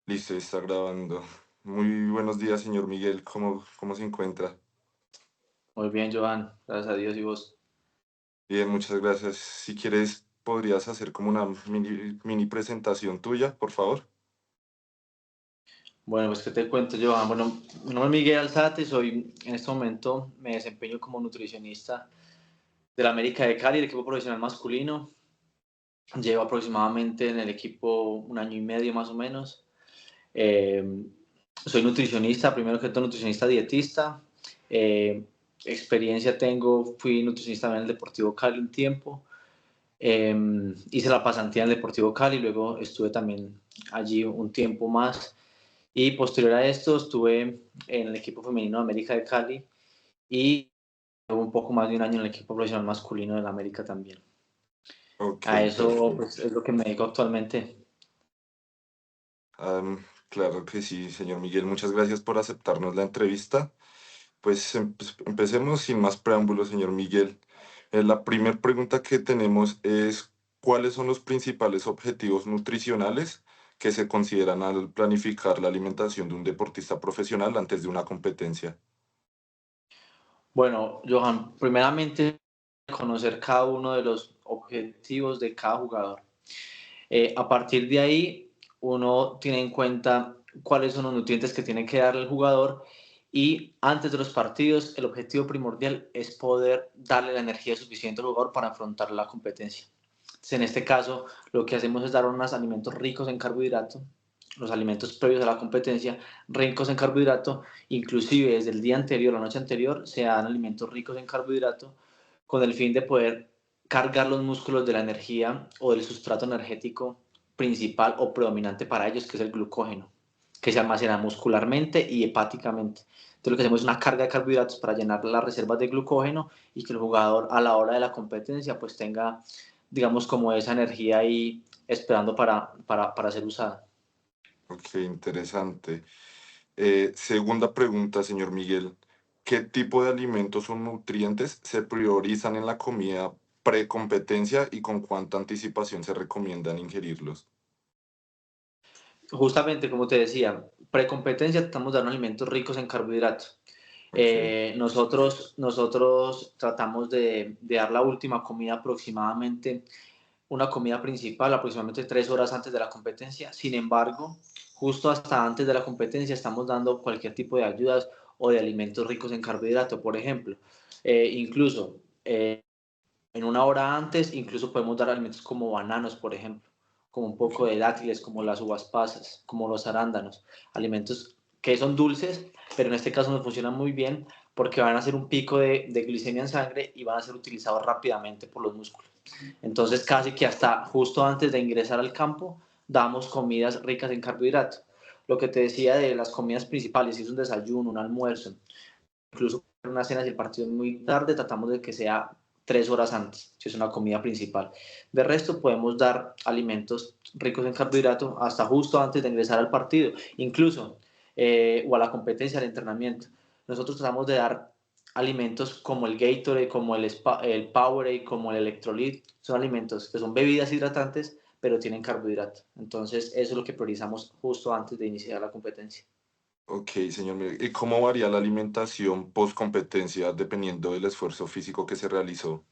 Listo, está grabando. Muy buenos días, señor Miguel. ¿Cómo se encuentra? Muy bien, Joan, gracias a Dios y vos. Bien, muchas gracias. Si quieres, podrías hacer como una mini presentación tuya, por favor. Bueno, pues qué te cuento, Joan. Bueno, mi nombre es Miguel Alzate, soy en este momento me desempeño como nutricionista de la América de Cali, el equipo profesional masculino. Llevo aproximadamente en el equipo un año y medio más o menos. Eh, Soy nutricionista, primero que todo nutricionista dietista. Eh, Experiencia tengo, fui nutricionista en el Deportivo Cali un tiempo. Hice la pasantía en el Deportivo Cali, luego estuve también allí un tiempo más. Y posterior a esto estuve en el equipo femenino de América de Cali y un poco más de un año en el equipo profesional masculino de la América también. Ok, A eso pues, perfecto. es lo que me dedico actualmente. Claro que sí, señor Miguel. Muchas gracias por aceptarnos la entrevista. Pues empecemos sin más preámbulos, señor Miguel. La primera pregunta que tenemos es, ¿cuáles son los principales objetivos nutricionales que se consideran al planificar la alimentación de un deportista profesional antes de una competencia? Bueno, Johan, primeramente conocer cada uno de los objetivos de cada jugador. A partir de ahí, uno tiene en cuenta cuáles son los nutrientes que tiene que darle el jugador y antes de los partidos, el objetivo primordial es poder darle la energía suficiente al jugador para afrontar la competencia. Entonces, en este caso, lo que hacemos es dar unos alimentos ricos en carbohidrato, los alimentos previos a la competencia, ricos en carbohidrato, inclusive desde el día anterior, la noche anterior, se dan alimentos ricos en carbohidrato con el fin de poder cargar los músculos de la energía o del sustrato energético principal o predominante para ellos, que es el glucógeno, que se almacena muscularmente y hepáticamente. Entonces lo que hacemos es una carga de carbohidratos para llenar las reservas de glucógeno y que el jugador a la hora de la competencia pues tenga, digamos, como esa energía ahí esperando para ser usada. Ok, interesante. Segunda pregunta, señor Miguel. ¿Qué tipo de alimentos o nutrientes se priorizan en la comida precompetencia y con cuánta anticipación se recomiendan ingerirlos? Justamente como te decía, precompetencia estamos dando alimentos ricos en carbohidratos. Ok, Nosotros tratamos de dar la última comida aproximadamente, una comida principal aproximadamente 3 horas antes de la competencia. Sin embargo, justo hasta antes de la competencia estamos dando cualquier tipo de ayudas o de alimentos ricos en carbohidratos, por ejemplo. Incluso en una hora antes, incluso podemos dar alimentos como bananos, por ejemplo, como un poco ok, de dátiles, como las uvas pasas, como los arándanos, alimentos que son dulces, pero en este caso nos funcionan muy bien porque van a hacer un pico de glicemia en sangre y van a ser utilizados rápidamente por los músculos. Entonces, casi que hasta justo antes de ingresar al campo, damos comidas ricas en carbohidratos. Lo que te decía de las comidas principales, si es un desayuno, un almuerzo, incluso una cena, si el partido es muy tarde, tratamos de que sea 3 horas antes, si es una comida principal. De resto, podemos dar alimentos ricos en carbohidratos hasta justo antes de ingresar al partido, incluso, o a la competencia, al entrenamiento. Nosotros tratamos de dar alimentos como el Gatorade, como el Powerade, como el Electrolyte. Son alimentos que son bebidas hidratantes, pero tienen carbohidratos. Entonces, eso es lo que priorizamos justo antes de iniciar la competencia. ok, señor Miguel. ¿Y cómo varía la alimentación post competencia dependiendo del esfuerzo físico que se realizó?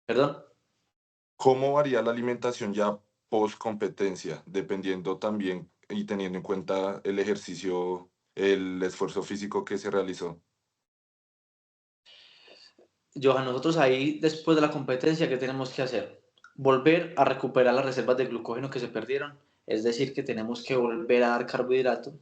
¿Perdón? ¿Cómo varía la alimentación ya post competencia dependiendo también y teniendo en cuenta el ejercicio, el esfuerzo físico que se realizó? Johan, nosotros ahí, después de la competencia, ¿qué tenemos que hacer? Volver a recuperar las reservas de glucógeno que se perdieron, es decir, que tenemos que volver a dar carbohidrato.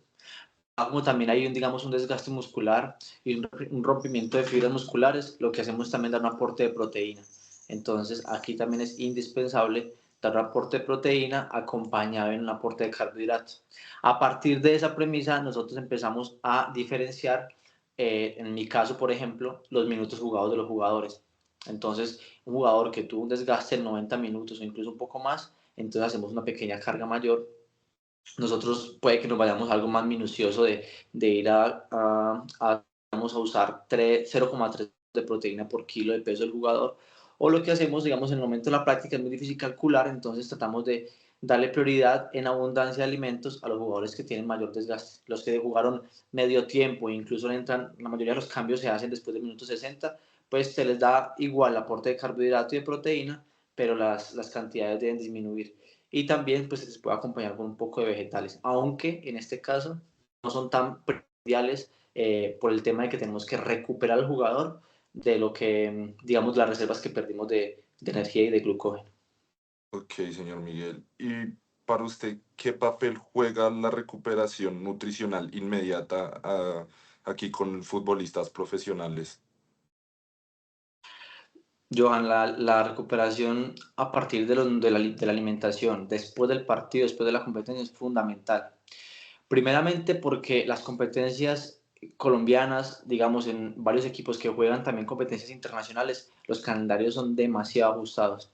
Como también hay, digamos, un desgaste muscular y un rompimiento de fibras musculares, lo que hacemos es también dar un aporte de proteína. Entonces, aquí también es indispensable dar un aporte de proteína acompañado en un aporte de carbohidratos. A partir de esa premisa, nosotros empezamos a diferenciar, en mi caso, por ejemplo, los minutos jugados de los jugadores. Entonces, un jugador que tuvo un desgaste de 90 minutos o incluso un poco más, entonces hacemos una pequeña carga mayor. Nosotros puede que nos vayamos a algo más minucioso de ir vamos a usar 0,3 de proteína por kilo de peso del jugador. O lo que hacemos, digamos, en el momento de la práctica es muy difícil calcular, entonces tratamos darle prioridad en abundancia de alimentos a los jugadores que tienen mayor desgaste. Los que jugaron medio tiempo, incluso entran, la mayoría de los cambios se hacen después del minuto 60, pues se les da igual aporte de carbohidrato y de proteína, pero las cantidades deben disminuir. Y también pues se les puede acompañar con un poco de vegetales, aunque en este caso no son tan primordiales por el tema de que tenemos que recuperar al jugador de lo que, digamos, las reservas que perdimos de energía y de glucógeno. Ok, señor Miguel. Y para usted, ¿qué papel juega la recuperación nutricional inmediata aquí con futbolistas profesionales? Johan, la recuperación a partir de la alimentación, después del partido, después de la competencia, es fundamental. Primeramente porque las competencias colombianas, digamos, en varios equipos que juegan también competencias internacionales, los calendarios son demasiado ajustados.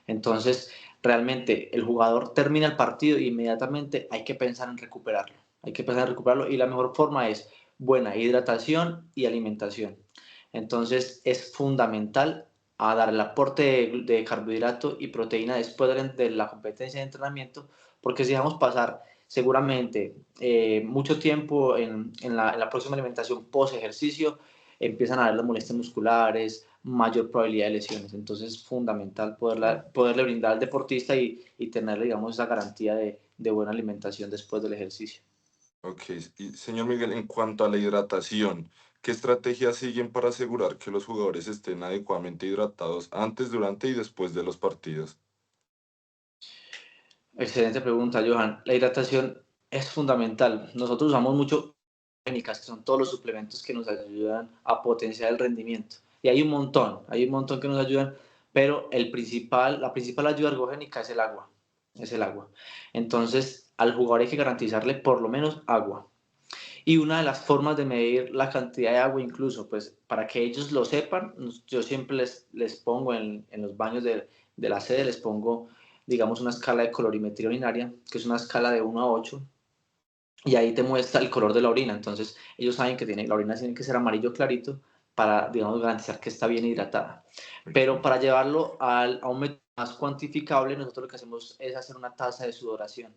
Entonces, realmente el jugador termina el partido e inmediatamente hay que pensar en recuperarlo. Hay que pensar en recuperarlo y la mejor forma es buena hidratación y alimentación. Entonces, es fundamental a dar el aporte de carbohidrato y proteína después de la competencia de entrenamiento, porque si dejamos pasar seguramente mucho tiempo en la próxima alimentación post ejercicio, empiezan a haber las molestias musculares, mayor probabilidad de lesiones. Entonces es fundamental poderle brindar al deportista y tener, digamos, esa garantía de buena alimentación después del ejercicio. Ok, y señor Miguel, en cuanto a la hidratación, ¿qué estrategias siguen para asegurar que los jugadores estén adecuadamente hidratados antes, durante y después de los partidos? Excelente pregunta, Johan. La hidratación es fundamental. Nosotros usamos mucho técnicas, que son todos los suplementos que nos ayudan a potenciar el rendimiento. Y hay un montón que nos ayudan, pero la principal ayuda ergogénica es el agua. Es el agua. Entonces, al jugador hay que garantizarle por lo menos agua. Y una de las formas de medir la cantidad de agua, incluso, pues para que ellos lo sepan, yo siempre les pongo en los baños de la sede, les pongo, digamos, una escala de colorimetría urinaria, que es una escala de 1 a 8, y ahí te muestra el color de la orina. Entonces, ellos saben que la orina tiene que ser amarillo clarito para, digamos, garantizar que está bien hidratada. Pero Ok, para llevarlo a un método más cuantificable, nosotros lo que hacemos es hacer una tasa de sudoración.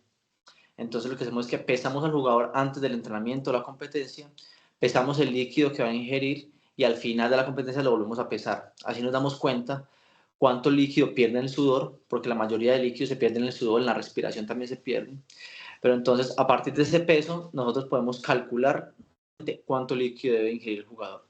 Entonces lo que hacemos es que pesamos al jugador antes del entrenamiento o la competencia, pesamos el líquido que va a ingerir y al final de la competencia lo volvemos a pesar. Así nos damos cuenta cuánto líquido pierde en el sudor, porque la mayoría de líquido se pierde en el sudor, en la respiración también se pierde. Pero entonces, a partir de ese peso, nosotros podemos calcular cuánto líquido debe ingerir el jugador.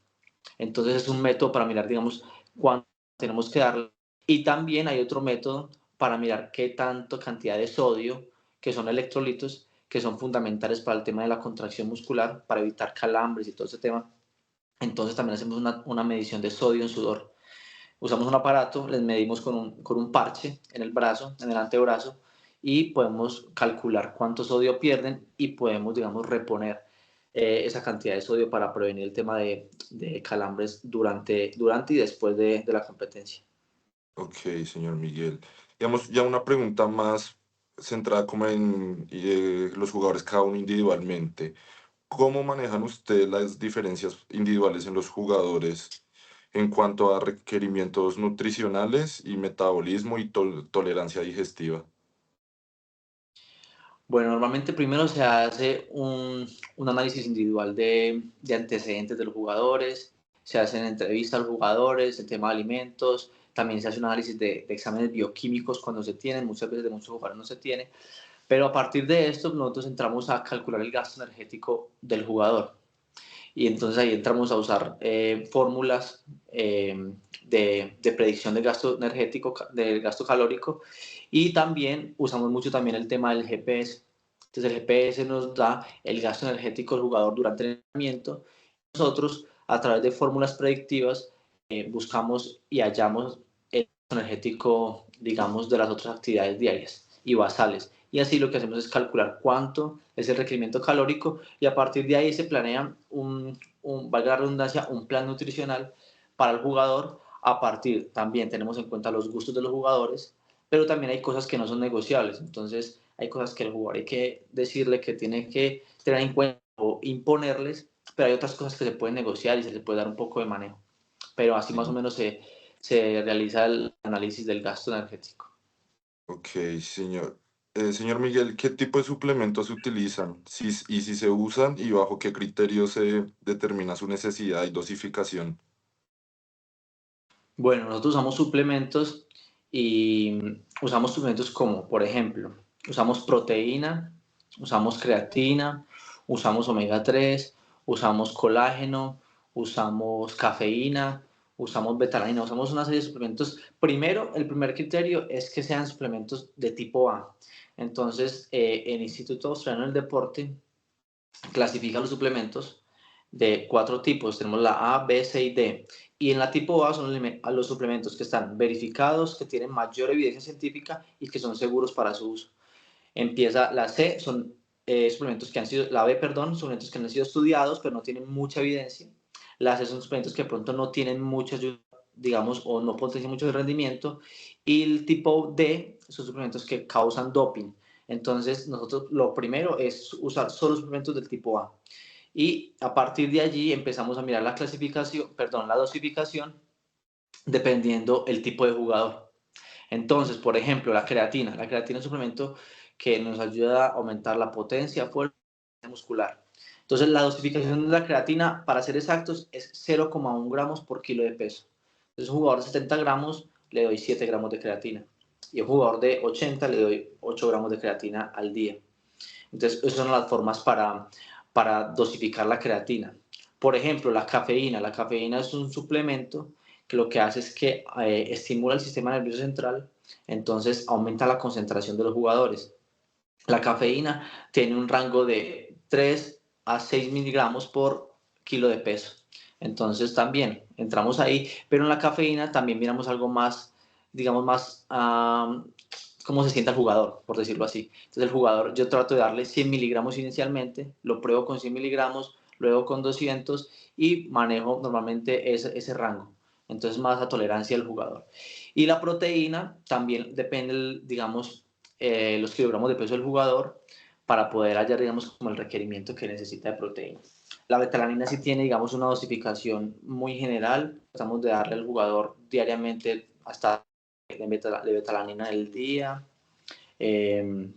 Entonces es un método para mirar, digamos, cuánto tenemos que darle. Y también hay otro método para mirar qué tanto cantidad de sodio, que son electrolitos, que son fundamentales para el tema de la contracción muscular, para evitar calambres y todo ese tema. Entonces también hacemos una medición de sodio en sudor. Usamos un aparato, les medimos con un parche en el brazo, en el antebrazo, y podemos calcular cuánto sodio pierden y podemos, digamos, reponer esa cantidad de sodio para prevenir el tema de calambres durante y después de la competencia. ok, señor Miguel. Digamos, ya una pregunta más centrada como en los jugadores cada uno individualmente. ¿Cómo manejan ustedes las diferencias individuales en los jugadores en cuanto a requerimientos nutricionales y metabolismo y tolerancia digestiva? Bueno, normalmente primero se hace un análisis individual de antecedentes de los jugadores, se hacen entrevistas a los jugadores, el tema de alimentos, también se hace un análisis de exámenes bioquímicos cuando se tienen, muchas veces de muchos jugadores no se tiene, pero a partir de esto nosotros entramos a calcular el gasto energético del jugador y entonces ahí entramos a usar fórmulas de predicción del gasto energético, del gasto calórico, y también usamos mucho también el tema del GPS. Entonces el GPS nos da el gasto energético del jugador durante el entrenamiento. Nosotros, a través de fórmulas predictivas, buscamos y hallamos el gasto energético, digamos, de las otras actividades diarias y basales. Y así lo que hacemos es calcular cuánto es el requerimiento calórico y a partir de ahí se planea valga la redundancia, un plan nutricional para el jugador. A partir, también tenemos en cuenta los gustos de los jugadores, pero también hay cosas que no son negociables. Entonces, hay cosas que el jugador hay que decirle que tiene que tener en cuenta o imponerles, pero hay otras cosas que se pueden negociar y se les puede dar un poco de manejo. Pero así más o Sí. menos se realiza el análisis del gasto energético. Ok, señor. Señor Miguel, ¿qué tipo de suplementos se utilizan? Y si se usan y bajo qué criterios se determina su necesidad y dosificación. Bueno, nosotros usamos suplementos y usamos suplementos como, por ejemplo, usamos proteína, usamos creatina, usamos omega 3, usamos colágeno, usamos cafeína, usamos betalanina, usamos una serie de suplementos. Primero, el primer criterio es que sean suplementos de tipo A. Entonces, el Instituto Australiano del Deporte clasifica los suplementos de 4 tipos. Tenemos la A, B, C y D. Y en la tipo A son los suplementos que están verificados, que tienen mayor evidencia científica y que son seguros para su uso. Empieza la C, son suplementos que han sido, la B, perdón, suplementos que no han sido estudiados, pero no tienen mucha evidencia. La C son suplementos que de pronto no tienen mucha ayuda, digamos, o no potencian mucho el rendimiento. Y el tipo D son suplementos que causan doping. Entonces, nosotros lo primero es usar solo suplementos del tipo A. Y a partir de allí empezamos a mirar la clasificación, perdón, la dosificación, dependiendo el tipo de jugador. Entonces, por ejemplo, la creatina. La creatina es un suplemento que nos ayuda a aumentar la potencia, fuerza muscular. Entonces, la dosificación de la creatina, para ser exactos, es 0,1 gramos por kilo de peso. Entonces, un jugador de 70 gramos le doy 7 gramos de creatina. Y a un jugador de 80 le doy 8 gramos de creatina al día. Entonces, esas son las formas para dosificar la creatina. Por ejemplo, la cafeína. La cafeína es un suplemento que lo que hace es que estimula el sistema nervioso central, entonces aumenta la concentración de los jugadores. La cafeína tiene un rango de 3 a 6 miligramos por kilo de peso. Entonces también entramos ahí, pero en la cafeína también miramos algo más, digamos, más cómo se sienta el jugador, por decirlo así. Entonces el jugador, yo trato de darle 100 miligramos inicialmente, lo pruebo con 100 miligramos, luego con 200 y manejo normalmente ese rango. Entonces más a tolerancia del jugador. Y la proteína también depende, digamos, los kilogramos de peso del jugador para poder hallar, digamos, como el requerimiento que necesita de proteína. La betalanina sí tiene, digamos, una dosificación muy general. Tratamos de darle al jugador diariamente hasta de betalanina del día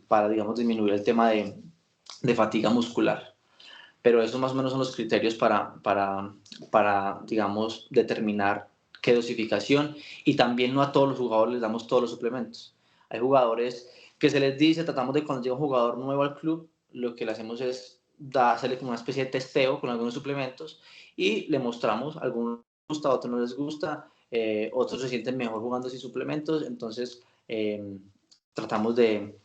para, digamos, disminuir el tema de fatiga muscular. Pero esos más o menos son los criterios para, digamos, determinar qué dosificación, y también no a todos los jugadores les damos todos los suplementos. Hay jugadores que se les dice, tratamos de cuando llega un jugador nuevo al club, lo que le hacemos es hacerle como una especie de testeo con algunos suplementos y le mostramos, a algunos les gusta, a otros no les gusta, otros se sienten mejor jugando sin suplementos, entonces tratamos de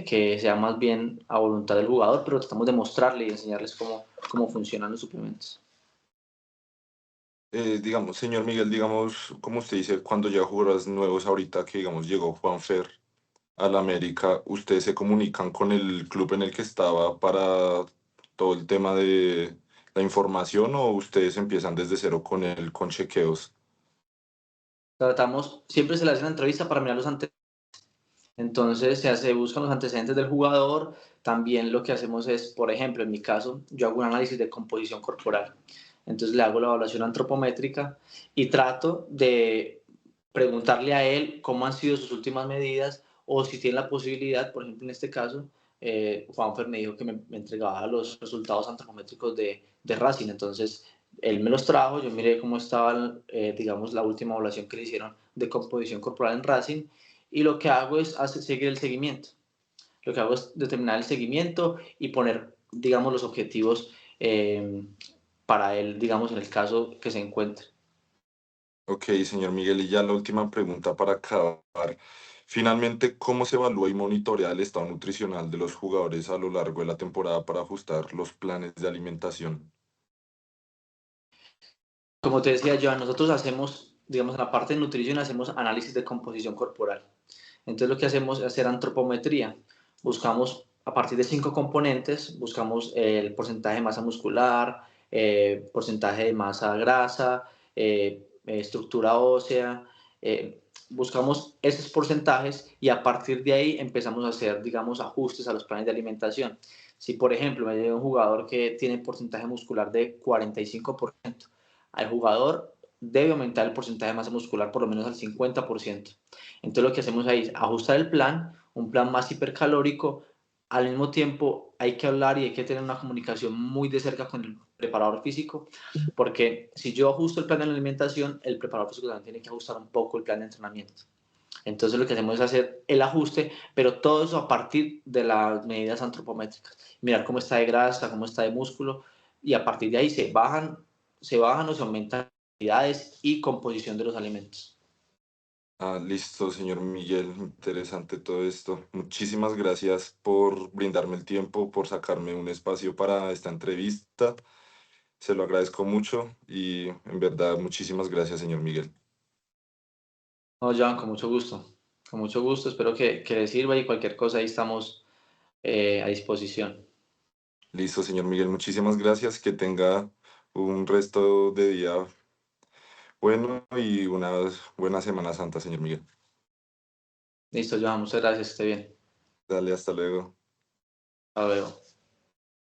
que sea más bien a voluntad del jugador, pero tratamos de mostrarle y enseñarles cómo funcionan los suplementos. Digamos, señor Miguel, digamos, como usted dice, cuando llega jugadores nuevos ahorita que, digamos, llegó Juanfer al América, ¿ustedes se comunican con el club en el que estaba para todo el tema de la información o ustedes empiezan desde cero con él, con chequeos? Tratamos, siempre se le hace una entrevista para mirar los antecedentes. Entonces buscan los antecedentes del jugador. También lo que hacemos es, por ejemplo, en mi caso, yo hago un análisis de composición corporal. Entonces le hago la evaluación antropométrica y trato de preguntarle a él cómo han sido sus últimas medidas o si tiene la posibilidad, por ejemplo, en este caso, Juanfer me dijo que me entregaba los resultados antropométricos de Racing. Entonces él me los trajo, yo miré cómo estaba, digamos, la última evaluación que le hicieron de composición corporal en Racing y lo que hago es seguir el seguimiento. Lo que hago es determinar el seguimiento y poner, digamos, los objetivos para él, digamos, en el caso que se encuentre. Ok, señor Miguel, y ya la última pregunta para acabar. Finalmente, ¿cómo se evalúa y monitorea el estado nutricional de los jugadores a lo largo de la temporada para ajustar los planes de alimentación? Como te decía yo, nosotros hacemos, digamos, en la parte de nutrición hacemos análisis de composición corporal. Entonces lo que hacemos es hacer antropometría. Buscamos a partir de 5 componentes, buscamos el porcentaje de masa muscular, porcentaje de masa grasa, estructura ósea, buscamos esos porcentajes y a partir de ahí empezamos a hacer, digamos, ajustes a los planes de alimentación. Si, por ejemplo, me llega un jugador que tiene porcentaje muscular de 45%, al jugador debe aumentar el porcentaje de masa muscular por lo menos al 50%. Entonces lo que hacemos ahí es ajustar el plan, un plan más hipercalórico. Al mismo tiempo hay que hablar y hay que tener una comunicación muy de cerca con el preparador físico, porque si yo ajusto el plan de la alimentación, el preparador físico también tiene que ajustar un poco el plan de entrenamiento. Entonces lo que hacemos es hacer el ajuste, pero todo eso a partir de las medidas antropométricas. Mirar cómo está de grasa, cómo está de músculo, y a partir de ahí se bajan o se aumentan cantidades y composición de los alimentos. Ah, listo, señor Miguel, interesante todo esto. Muchísimas gracias por brindarme el tiempo, por sacarme un espacio para esta entrevista. Se lo agradezco mucho y en verdad muchísimas gracias, señor Miguel. No, Joan, con mucho gusto. Con mucho gusto, espero que les sirva y cualquier cosa ahí estamos a disposición. Listo, señor Miguel, muchísimas gracias. Que tenga un resto de día bueno y una buena Semana Santa, señor Miguel. Listo, Joan, muchas gracias, esté bien. Dale, hasta luego. Hasta luego.